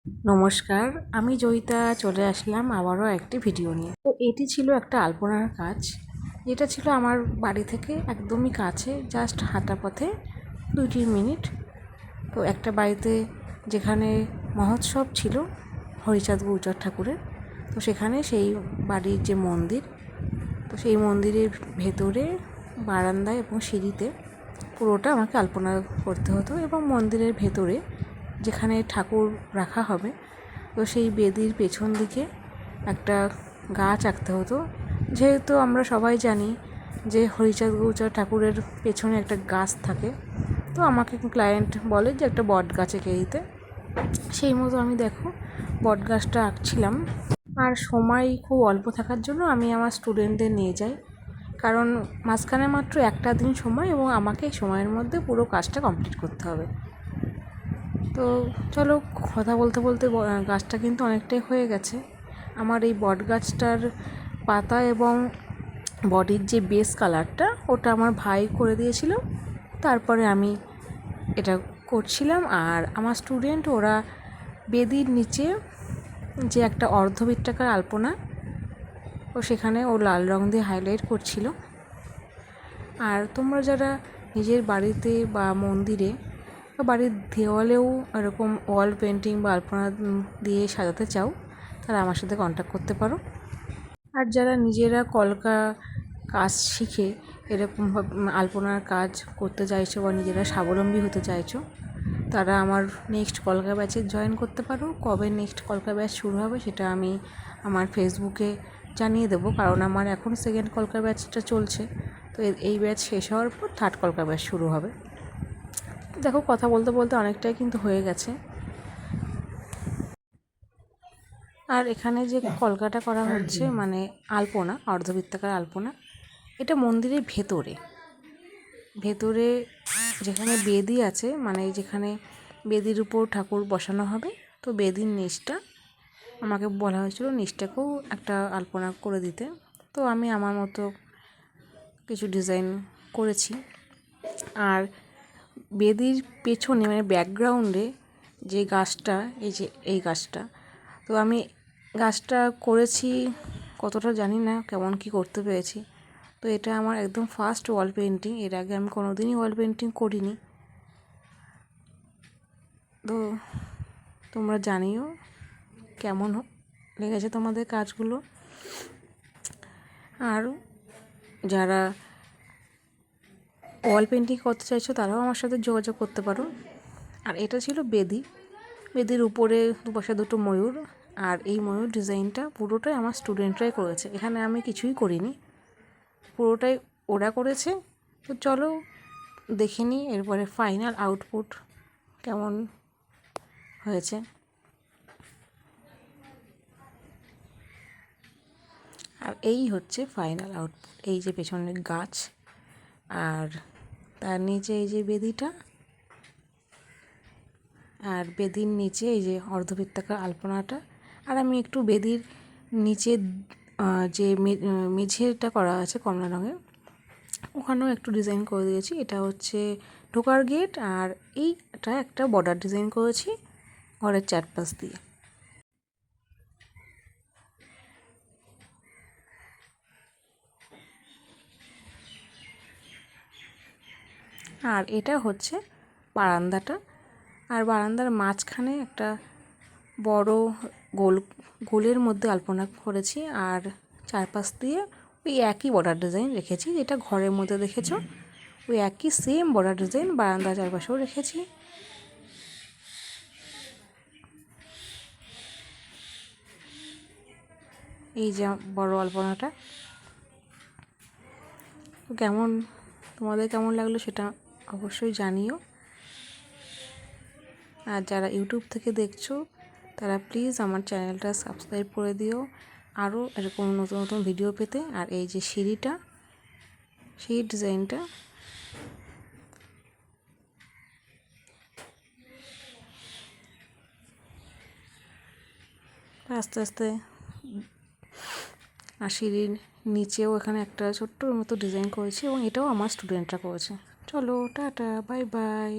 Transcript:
নমস্কার, আমি জয়িতা চলে আসলাম আবারও একটি ভিডিও নিয়ে। তো এটি ছিল একটা আলপনার কাজ, যেটা ছিল আমার বাড়ি থেকে একদমই কাছে, জাস্ট হাঁটা পথে 2-3 মিনিট। তো একটা বাড়িতে যেখানে মহোৎসব ছিল হরিচাঁদ গৌচার ঠাকুরের, তো সেখানে সেই বাড়ির যে মন্দির, তো সেই মন্দিরের ভেতরে বারান্দায় এবং সিঁড়িতে পুরোটা আমাকে আলপনা করতে হতো। এবং মন্দিরের ভেতরে যেখানে ঠাকুর রাখা হবে, তো সেই বেদির পেছন দিকে একটা গাছ আঁকতে হতো। যেহেতু আমরা সবাই জানি যে হরিচাঁদ গৌচার ঠাকুরের পেছনে একটা গাছ থাকে, তো আমাকে ক্লায়েন্ট বলে যে একটা বট গাছ এঁকে দিতে। সেই মতো আমি দেখো বট গাছটা আঁকছিলাম। আর সময় খুব অল্প থাকার জন্য আমি আমার স্টুডেন্টদের নিয়ে যাই, কারণ মাঝখানে মাত্র একটা দিন সময় এবং আমাকে এই সময়ের মধ্যে পুরো কাজটা কমপ্লিট করতে হবে। তো চলো, কথা বলতে বলতে গাছটা কিন্তু অনেকটাই হয়ে গেছে। আমার এই বট গাছটার পাতা এবং বডির যে বেস কালারটা, ওটা আমার ভাই করে দিয়েছিল। তারপরে আমি এটা করছিলাম। আর আমার স্টুডেন্ট ওরা বেদির নিচে যে একটা অর্ধবৃত্তাকার আলপনা, ও সেখানে ও লাল রং দিয়ে হাইলাইট করছিল। আর তোমরা যারা নিজের বাড়িতে বা মন্দিরে বা বাড়ির দেওয়ালেও এরকম ওয়াল পেন্টিং বা আলপনা দিয়ে সাজাতে চাও, তারা আমার সাথে কন্ট্যাক্ট করতে পারো। আর যারা নিজেরা কলকা কাজ শিখে এরকম আলপনার কাজ করতে চাইছো বা নিজেরা স্বাবলম্বী হতে চাইছো, তারা আমার নেক্সট কলকা ব্যাচে জয়েন করতে পারো। কবে নেক্সট কলকা ব্যাচ শুরু হবে সেটা আমি আমার ফেসবুকে জানিয়ে দেবো, কারণ আমার এখন সেকেন্ড কলকা ব্যাচটা চলছে। তো এই ব্যাচ শেষ হওয়ার পর থার্ড কলকা ব্যাচ শুরু হবে। দেখো, কথা বলতে বলতে অনেকটাই কিন্তু হয়ে গেছে। আর এখানে যে কলকাটা করা হচ্ছে, মানে আলপনা, অর্ধবৃত্তাকার আলপনা, এটা মন্দিরের ভেতরে ভেতরে যেখানে বেদি আছে, মানে যেখানে বেদির উপর ঠাকুর বসানো হবে, তো বেদির নিচটা আমাকে বলা হয়েছিল নিচটাকেও একটা আলপনা করে দিতে। তো আমি আমার মতো কিছু ডিজাইন করেছি। আর বেদির পেছনে মানে ব্যাকগ্রাউন্ডে যে গাছটা, এই যে এই গাছটা, তো আমি গাছটা করেছি কতটা জানি না, কেমন কি করতে পেরেছি। তো এটা আমার একদম ফার্স্ট ওয়াল পেন্টিং, এর আগে আমি কোনোদিনই ওয়াল পেন্টিং করিনি। তো তোমরা জানিও কেমন লেগেছে তোমাদের কাজগুলো। আর যারা ওয়াল পেন্টিং করতে চাইছো তারাও আমার সাথে যোগাযোগ করতে পারো। আর এটা ছিল বেদি, বেদির উপরে দুপাশে দুটো ময়ূর। আর এই ময়ূর ডিজাইনটা পুরোটাই আমার স্টুডেন্টরাই করেছে, এখানে আমি কিছুই করিনি, পুরোটাই ওরা করেছে। তো চলো দেখে নিই এরপরে ফাইনাল আউটপুট কেমন হয়েছে। আর এই হচ্ছে ফাইনাল আউটপুট, এই যে পেছনের গাছ, আর তার নিচে এই যে বেদিটা, আর বেদির নিচে এই যে অর্ধবৃত্তাকার আলপনাটা। আর আমি একটু বেদির নিচে যে মেঝেটা করা আছে কমলা রঙের, ওখানেও একটু ডিজাইন করে দিয়েছি। এটা হচ্ছে ঢোকার গেট, আর এইটা একটা বর্ডার ডিজাইন করেছি ঘরের চারপাশ দিয়ে। আর এটা হচ্ছে বারান্দাটা, আর বারান্দার মাঝখানে একটা বড় গোলের মধ্যে আলপনা করেছি। আর চারপাশ দিয়ে ওই একই বর্ডার ডিজাইন রেখেছি, যেটা ঘরের মধ্যে দেখেছো, ওই একই সেম বর্ডার ডিজাইন বারান্দার চারপাশেও রেখেছি। এই যে বড় আলপনাটা কেমন, তোমাদের কেমন লাগলো সেটা অবশ্যই জানিও। আর যারা ইউটিউব থেকে দেখছো তারা প্লিজ আমার চ্যানেলটা সাবস্ক্রাইব করে দিও, আরও এরকম নতুন নতুন ভিডিও পেতে। আর এই যে সিঁড়িটা, সেই ডিজাইনটা আস্তে আস্তে, আর সিঁড়ির নিচেও এখানে একটা ছোট্ট মতো ডিজাইন করেছি, এবং এটাও আমার স্টুডেন্টরা করেছে। চলো টাটা, বাই বাই।